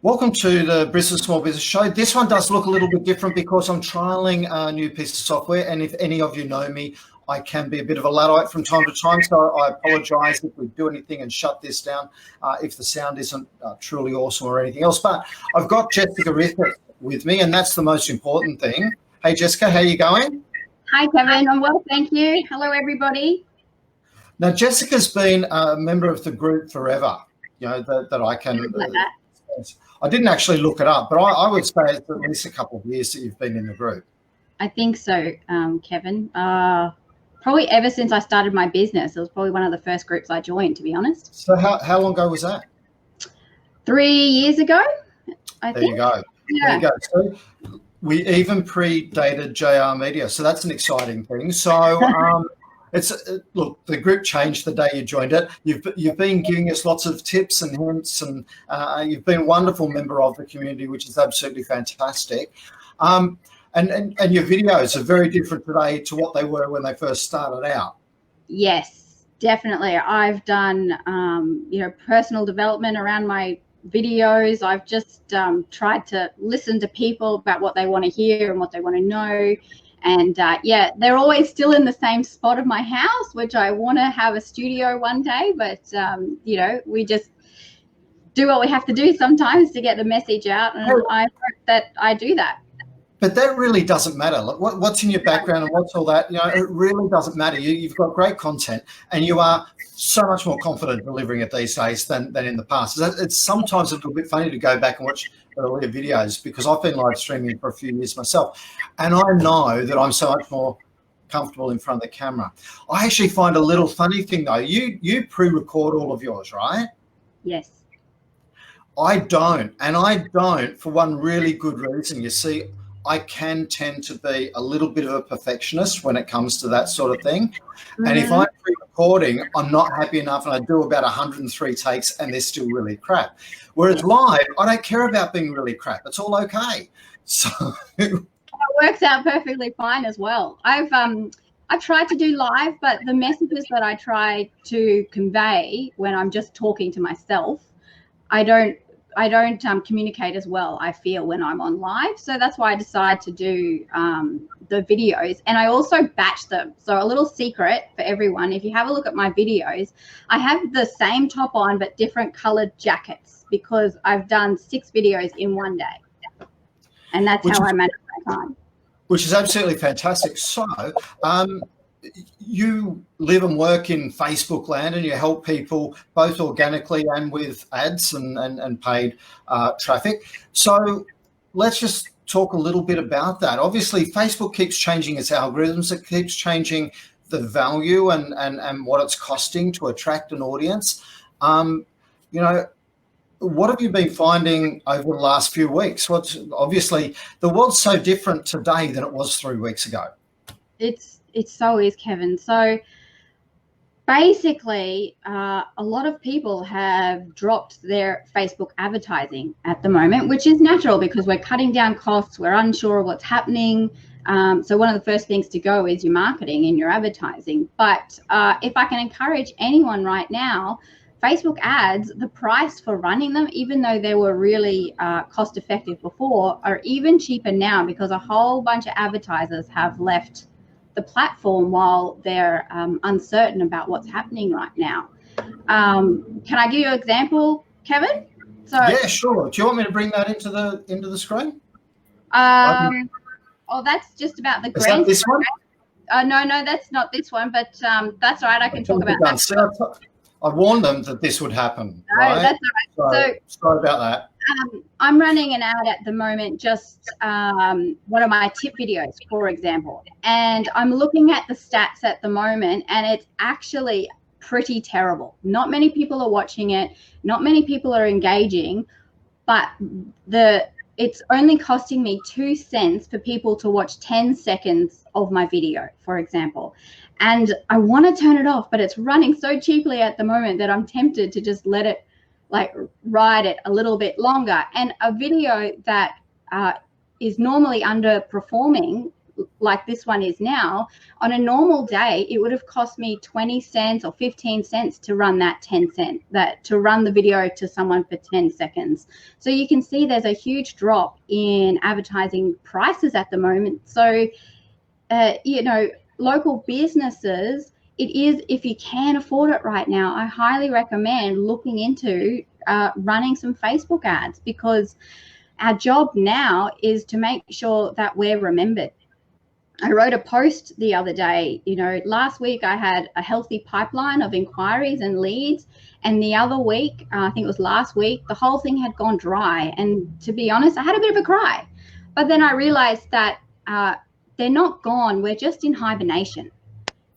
Welcome to the Brisbane Small Business Show. This one does look a little bit different because I'm trialling a new piece of software, and if any of you know me, I can be a bit of a Luddite from time to time, so I apologise if we do anything and shut this down if the sound isn't truly awesome or anything else. But I've got Jessica with me, and that's the most important thing. Hey, Jessica, how are you going? Hi, Kevin. I'm well, thank you. Hello, everybody. Now, Jessica's been a member of the group forever, you know, that I can... I didn't actually look it up, but I would say it's at least a couple of years that you've been in the group. I think so, Kevin. Probably ever since I started my business. It was probably one of the first groups I joined, to be honest. So how long ago was that? 3 years ago, I think. There you go. Yeah. There you go. So we even predated JR Media, so that's an exciting thing. So look, the group changed the day you joined it. You've been giving us lots of tips and hints, and you've been a wonderful member of the community, which is absolutely fantastic. And your videos are very different today to what they were when they first started out. Yes, definitely. I've done personal development around my videos. I've just tried to listen to people about what they want to hear and what they want to know. And they're always still in the same spot of my house, which I want to have a studio one day. But, we just do what we have to do sometimes to get the message out. And I hope that I do that. But that really doesn't matter. Like, what's in your background and what's all that, it really doesn't matter. You've got great content, and you are so much more confident delivering it these days than in the past. It's sometimes a little bit funny to go back and watch earlier videos, because I've been live streaming for a few years myself, and I know that I'm so much more comfortable in front of the camera. I actually find a little funny thing though. You pre-record all of yours, right? Yes. I don't, and I don't for one really good reason. You see, I can tend to be a little bit of a perfectionist when it comes to that sort of thing. Mm-hmm. And if I'm pre-recording, I'm not happy enough, and I do about 103 takes and they're still really crap. Whereas live, I don't care about being really crap. It's all okay. So it works out perfectly fine as well. I've tried to do live, but the messages that I try to convey when I'm just talking to myself, I don't communicate as well, I feel, when I'm on live. So that's why I decided to do the videos, and I also batch them. So a little secret for everyone, if you have a look at my videos, I have the same top on but different colored jackets, because I've done 6 videos in one day, and that's how I manage my time. Which is absolutely fantastic. So you live and work in Facebook land, and you help people both organically and with ads and paid traffic. So let's just talk a little bit about that. Obviously, Facebook keeps changing its algorithms. It keeps changing the value and what it's costing to attract an audience. What have you been finding over the last few weeks? Obviously, the world's so different today than it was 3 weeks ago. It so is, Kevin. So basically, a lot of people have dropped their Facebook advertising at the moment, which is natural because we're cutting down costs. We're unsure of what's happening. So one of the first things to go is your marketing and your advertising. But if I can encourage anyone right now, Facebook ads, the price for running them, even though they were really cost effective before, are even cheaper now, because a whole bunch of advertisers have left the platform while they're uncertain about what's happening right now. Can I give you an example, Kevin? Yeah, sure. Do you want me to bring that into the screen? That's just about the grand. Is that this one? No, that's not this one, but that's all right. I can talk about that. So I warned them that this would happen. No, right? That's all right. So sorry about that. I'm running an ad at the moment, just one of my tip videos, for example, and I'm looking at the stats at the moment, and it's actually pretty terrible. Not many people are watching it. Not many people are engaging, but it's only costing me 2 cents for people to watch 10 seconds of my video, for example. And I want to turn it off, but it's running so cheaply at the moment that I'm tempted to just let it ride it a little bit longer. And a video that is normally underperforming like this one is now, on a normal day, it would have cost me 20 cents or 15 cents to run to run the video to someone for 10 seconds. So you can see there's a huge drop in advertising prices at the moment. So, local businesses, it is, if you can afford it right now, I highly recommend looking into running some Facebook ads, because our job now is to make sure that we're remembered. I wrote a post the other day, last week I had a healthy pipeline of inquiries and leads, and the other week, I think it was last week, the whole thing had gone dry. And to be honest, I had a bit of a cry. But then I realized that they're not gone, we're just in hibernation.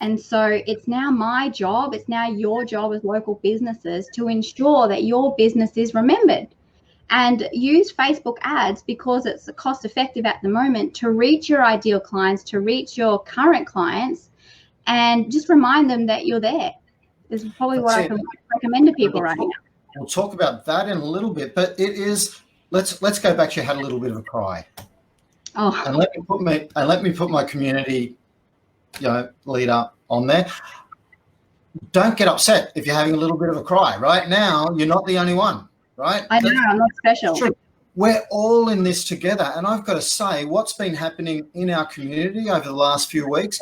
And so it's now my job, it's now your job as local businesses to ensure that your business is remembered. And use Facebook ads, because it's cost effective at the moment, to reach your ideal clients, to reach your current clients, and just remind them that you're there. This is probably what I can recommend to people right now. We'll talk about that in a little bit, but it is, let's go back to you had a little bit of a cry. Oh. And let me put my community leader on there. Don't get upset if you're having a little bit of a cry. Right now, you're not the only one. Right? I know, I'm not special. True. We're all in this together. And I've got to say, what's been happening in our community over the last few weeks,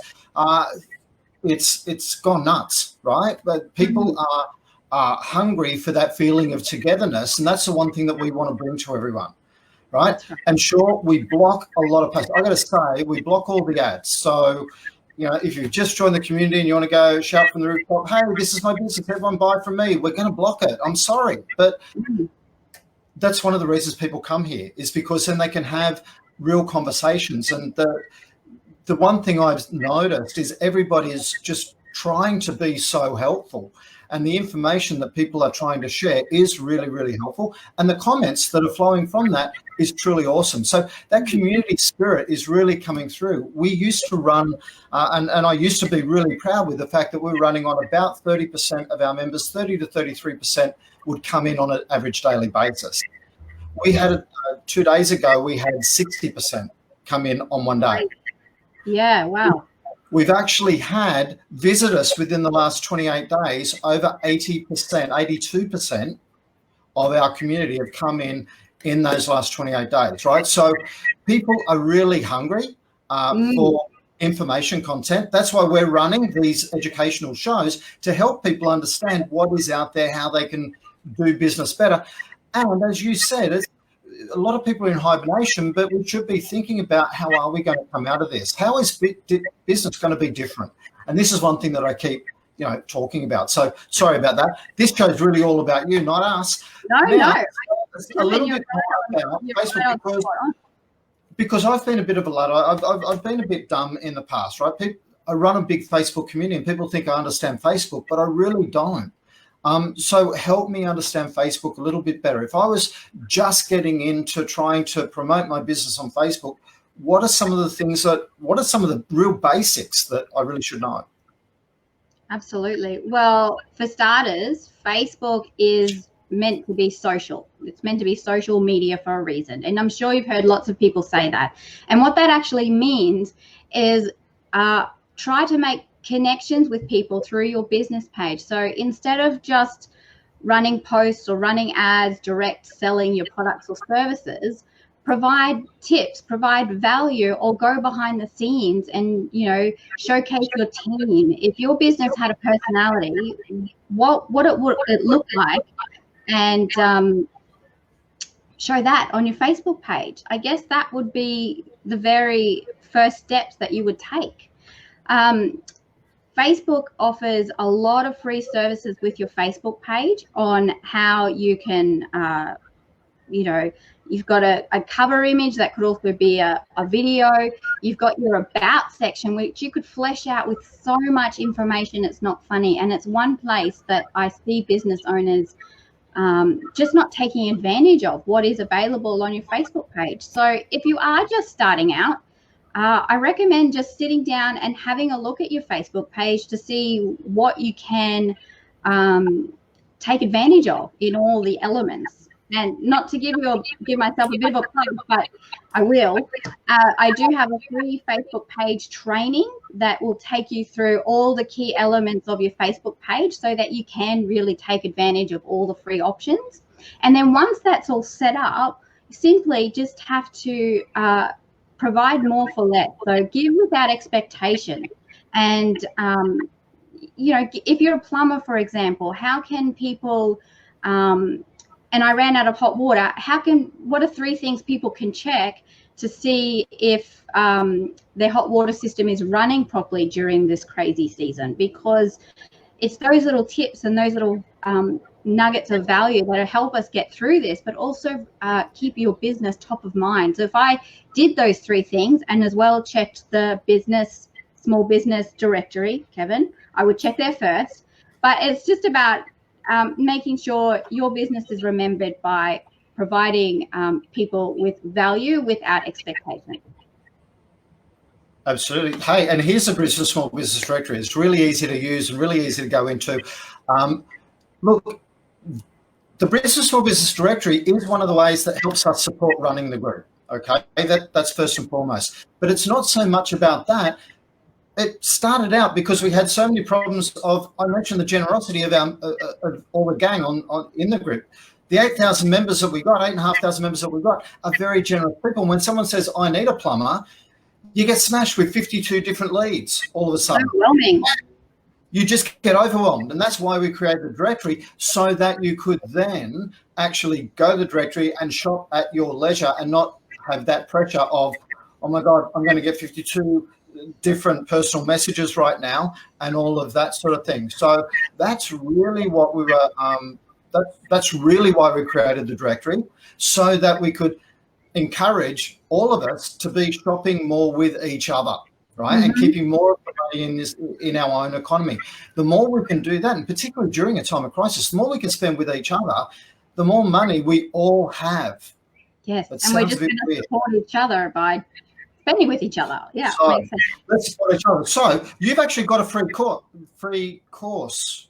it's gone nuts, right? But people are hungry for that feeling of togetherness. And that's the one thing that we want to bring to everyone, right? And sure, we block a lot of posts. I've got to say, we block all the ads. So, if you've just joined the community and you want to go shout from the rooftop, hey, this is my business, everyone buy from me, we're going to block it. I'm sorry. But that's one of the reasons people come here, is because then they can have real conversations. And the one thing I've noticed is everybody is just trying to be so helpful. And the information that people are trying to share is really, really helpful. And the comments that are flowing from that is truly awesome. So that community spirit is really coming through. We used to run, and I used to be really proud with the fact that we're running on about 30% of our members, 30 to 33% would come in on an average daily basis. We had 2 days ago, we had 60% come in on one day. Yeah, wow. We've actually had visitors within the last 28 days, over 80%, 82% of our community have come in those last 28 days, right? So people are really hungry for information content. That's why we're running these educational shows, to help people understand what is out there, how they can do business better. And as you said, a lot of people are in hibernation, but we should be thinking about how are we going to come out of this? How is business going to be different? And this is one thing that I keep, talking about. So sorry about that. This show's really all about you, not us. No. A little bit more about Facebook, because I've been a bit of a Luddite. I've been a bit dumb in the past, right? I run a big Facebook community, and people think I understand Facebook, but I really don't. So help me understand Facebook a little bit better. If I was just getting into trying to promote my business on Facebook, what are some of the real basics that I really should know? Absolutely. Well, for starters, Facebook is meant to be social. It's meant to be social media for a reason. And I'm sure you've heard lots of people say that. And what that actually means is try to make connections with people through your business page. So instead of just running posts or running ads, direct selling your products or services, provide tips, provide value, or go behind the scenes and, showcase your team. If your business had a personality, what would it look like? And show that on your Facebook page. I guess that would be the very first steps that you would take. Facebook offers a lot of free services with your Facebook page on how you can, you've got a cover image that could also be a video. You've got your about section, which you could flesh out with so much information. It's not funny. And it's one place that I see business owners just not taking advantage of what is available on your Facebook page. So if you are just starting out, I recommend just sitting down and having a look at your Facebook page to see what you can take advantage of in all the elements. And not to give myself a bit of a plug, but I will. I do have a free Facebook page training that will take you through all the key elements of your Facebook page so that you can really take advantage of all the free options. And then once that's all set up, you simply just have to provide more for less. So give without expectation. And, if you're a plumber, for example, how can people, and I ran out of hot water, what are 3 things people can check to see if their hot water system is running properly during this crazy season? Because it's those little tips and those little nuggets of value that help us get through this, but also keep your business top of mind. So if I did those 3 things and as well checked the small business directory, Kevin, I would check there first. But it's just about making sure your business is remembered by providing people with value without expectation. Absolutely. Hey, and here's the Brisbane Small Business Directory. It's really easy to use and really easy to go into. Look, the Brisbane Small Business Directory is one of the ways that helps us support running the group. Okay, that's first and foremost. But it's not so much about that. It started out because we had so many problems I mentioned the generosity of all the gang in the group. The 8,000 members that we got, 8,500 members that we got, are very generous people. When someone says, I need a plumber, you get smashed with 52 different leads all of a sudden. Overwhelming. You just get overwhelmed. And that's why we created the directory, so that you could then actually go to the directory and shop at your leisure and not have that pressure of, oh my God, I'm going to get 52 different personal messages right now and all of that sort of thing. So that's really what we were, that's really why we created the directory, so that we could encourage all of us to be shopping more with each other, right? Mm-hmm. And keeping more of the money in our own economy. The more we can do that, and particularly during a time of crisis, the more we can spend with each other, the more money we all have. Yes, and we're just going to support each other by spending with each other. Yeah, so makes sense. Let's support each other. So you've actually got a free course.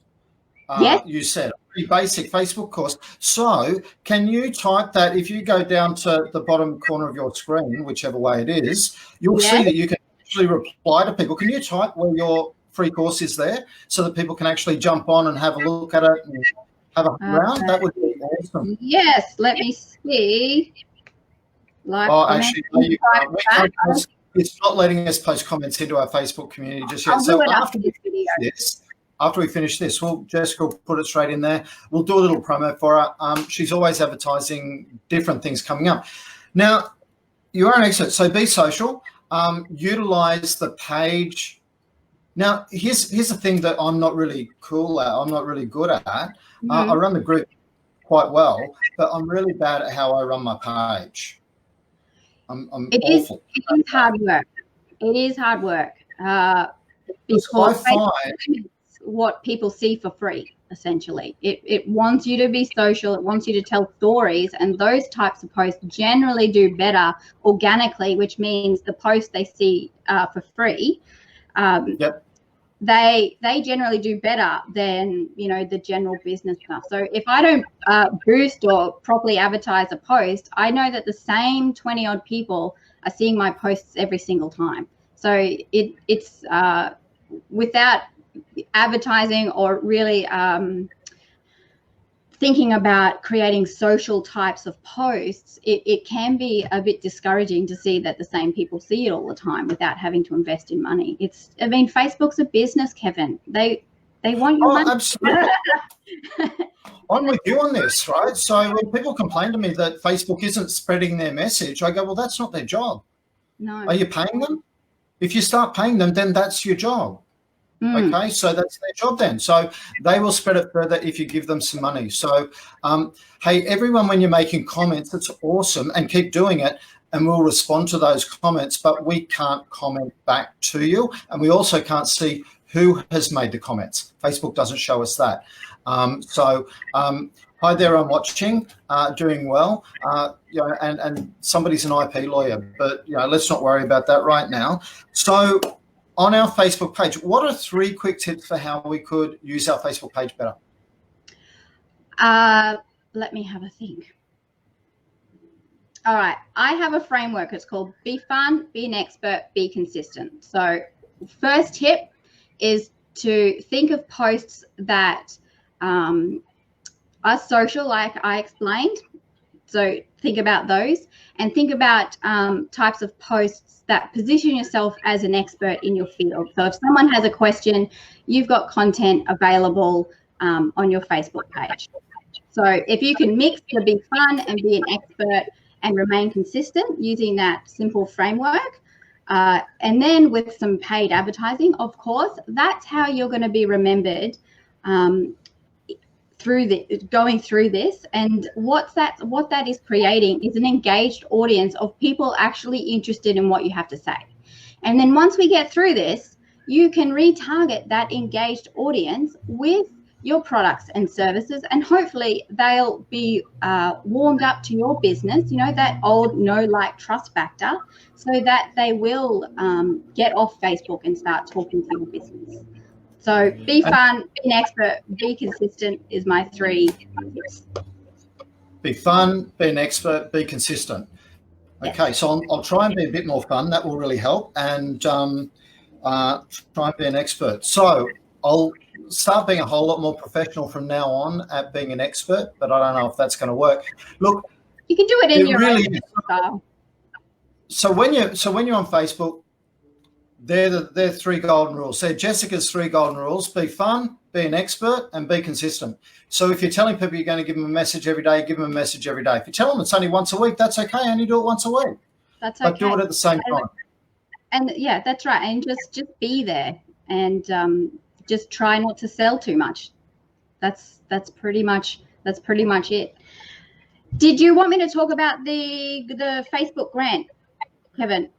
Yes. You said a pretty basic Facebook course. So can you type that? If you go down to the bottom corner of your screen, whichever way it is, you'll see that you can actually reply to people. Can you type where your free course is there, so that people can actually jump on and have a look at it and have a round? That would be awesome. Yes, let me see. Actually, no, you can't. It's not letting us post comments into our Facebook community just yet. So after we finish this, Jessica will put it straight in there. We'll do a little promo for her. She's always advertising different things coming up. Now, you are an expert, so be social. Utilize the page. Now, here's the thing that I'm not really cool at. I'm not really good at. Mm-hmm. I run the group quite well, but I'm really bad at how I run my page. I'm awful. It is hard work. It is hard work. Because I find what people see for free, essentially. It wants you to be social. It wants you to tell stories, and those types of posts generally do better organically, which means the post they see for free, they generally do better than the general business stuff. So if I don't boost or properly advertise a post, I know that the same 20 odd people are seeing my posts every single time. So it's without advertising or really thinking about creating social types of posts, it can be a bit discouraging to see that the same people see it all the time without having to invest in money. Facebook's a business, Kevin. They want your money. Absolutely. I'm with you on this, right? So when people complain to me that Facebook isn't spreading their message, I go, well, that's not their job. No. Are you paying them? If you start paying them, then that's your job. Okay, so that's their job then. So they will spread it further if you give them some money. So, hey, everyone, when you're making comments, it's awesome, and keep doing it, and we'll respond to those comments, but we can't comment back to you, and we also can't see who has made the comments. Facebook doesn't show us that. Hi there, I'm watching, doing well, and somebody's an IP lawyer, but let's not worry about that right now. So on our Facebook page, what are 3 quick tips for how we could use our Facebook page better? Let me have a think. All right. I have a framework. It's called Be Fun, Be an Expert, Be Consistent. So first tip is to think of posts that are social, like I explained. So think about those, and think about types of posts that position yourself as an expert in your field. So if someone has a question, you've got content available on your Facebook page. So if you can mix the be fun and be an expert and remain consistent using that simple framework, and then with some paid advertising, of course, that's how you're going to be remembered going through this. And what that is creating is an engaged audience of people actually interested in what you have to say. And then once we get through this, you can retarget that engaged audience with your products and services, and hopefully they'll be warmed up to your business, that old know, like, trust factor, so that they will get off Facebook and start talking to your business. So be fun, be an expert, be consistent is my 3 tips. Be fun, be an expert, be consistent. Okay, so I'll try and be a bit more fun. That will really help. And try and be an expert. So I'll start being a whole lot more professional from now on at being an expert, but I don't know if that's going to work. Look, you can do it in your own style. So when you're on Facebook, they're 3 golden rules. They're Jessica's 3 golden rules: be fun, be an expert, and be consistent. So if you're telling people you're going to give them a message every day, give them a message every day. If you tell them it's only once a week, that's okay. Only do it once a week. That's okay. But do it at the same time. And yeah, that's right. And just be there, and just try not to sell too much. That's pretty much it. Did you want me to talk about the Facebook grant, Kevin?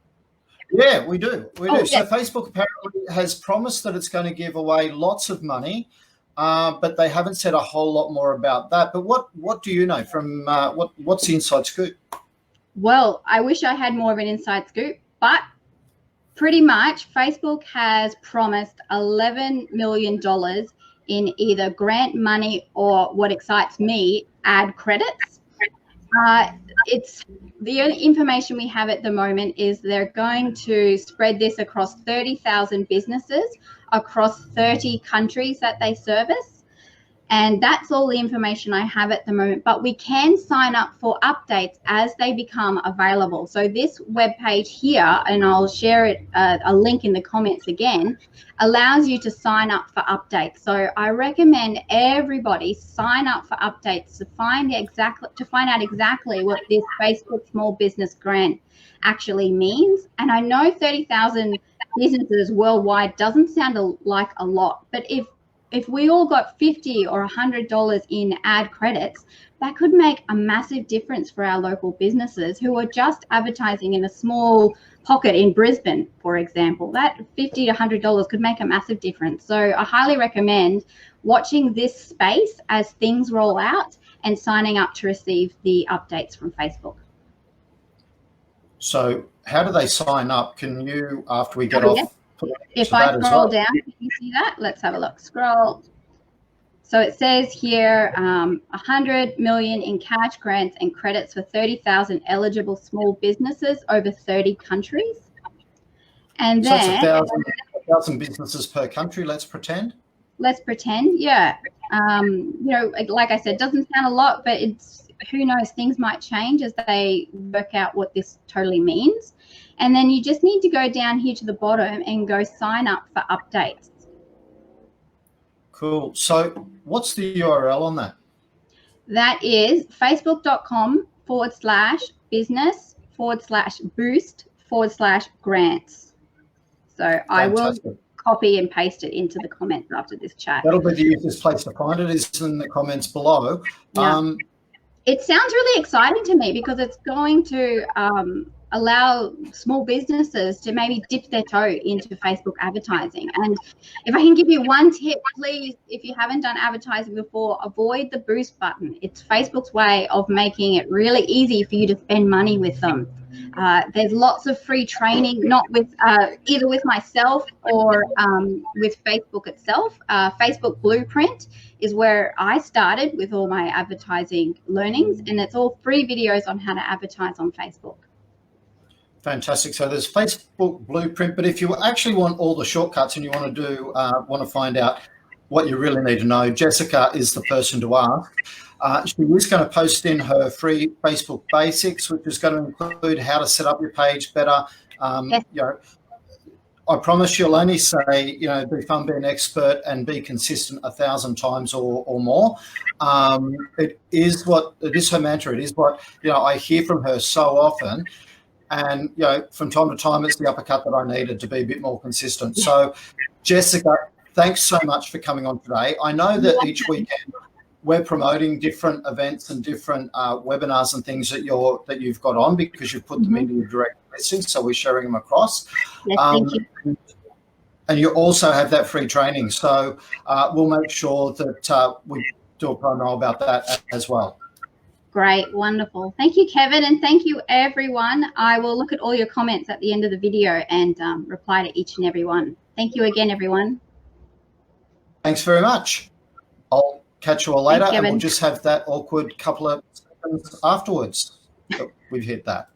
Yeah, we do. Yes. So Facebook apparently has promised that it's going to give away lots of money, but they haven't said a whole lot more about that. But what do you know from what's the inside scoop? Well, I wish I had more of an inside scoop, but pretty much Facebook has promised $11 million in either grant money or, what excites me, ad credits. It's the only information we have at the moment is they're going to spread this across 30,000 businesses across 30 countries that they service. And that's all the information I have at the moment, but we can sign up for updates as they become available. So this webpage here, and I'll share it, a link in the comments again, allows you to sign up for updates. So I recommend everybody sign up for updates to find out exactly what this Facebook Small Business Grant actually means. And I know 30,000 businesses worldwide doesn't sound like a lot, but if we all got $50 or $100 in ad credits, that could make a massive difference for our local businesses who are just advertising in a small pocket in Brisbane, for example. That $50 to $100 could make a massive difference. So I highly recommend watching this space as things roll out and signing up to receive the updates from Facebook. So how do they sign up? Can you, after we get off? Yes. If I scroll down, can you see that? Let's have a look. Scroll. So it says here 100 million in cash grants and credits for 30,000 eligible small businesses over 30 countries. And so then it's 1,000 businesses per country, let's pretend. Yeah. Like I said, doesn't sound a lot, but it's, who knows, things might change as they work out what this totally means. And then you just need to go down here to the bottom and go sign up for updates. Cool. So what's the URL on that? That is facebook.com/business/boost/grants. So fantastic. I will copy and paste it into the comments after this chat. That'll be the easiest place to find it, is in the comments below. Yeah. It sounds really exciting to me because it's going to allow small businesses to maybe dip their toe into Facebook advertising. And if I can give you one tip, please, if you haven't done advertising before, avoid the boost button. It's Facebook's way of making it really easy for you to spend money with them. There's lots of free training, not with either with myself or with Facebook itself. Facebook Blueprint is where I started with all my advertising learnings, and it's all free videos on how to advertise on Facebook. Fantastic. So there's Facebook Blueprint, but if you actually want all the shortcuts and you want to find out what you really need to know, Jessica is the person to ask. She is going to post in her free Facebook Basics, which is going to include how to set up your page better. Yes. I promise you'll only say, be fun, be an expert, and be consistent 1,000 times or more. It is her mantra. It is what I hear from her so often. And, from time to time, it's the uppercut that I needed to be a bit more consistent. So, Jessica, thanks so much for coming on today. I know that each weekend we're promoting different events and different webinars and things that you've got on, because you've put them into your direct listings. So we're sharing them across. Yes, thank you. And you also have that free training. So we'll make sure that we do a promo about that as well. Great, wonderful. Thank you, Kevin, and thank you, everyone. I will look at all your comments at the end of the video and reply to each and every one. Thank you again, everyone. Thanks very much. I'll catch you all later, Thanks, and we'll just have that awkward couple of seconds afterwards that we've hit that.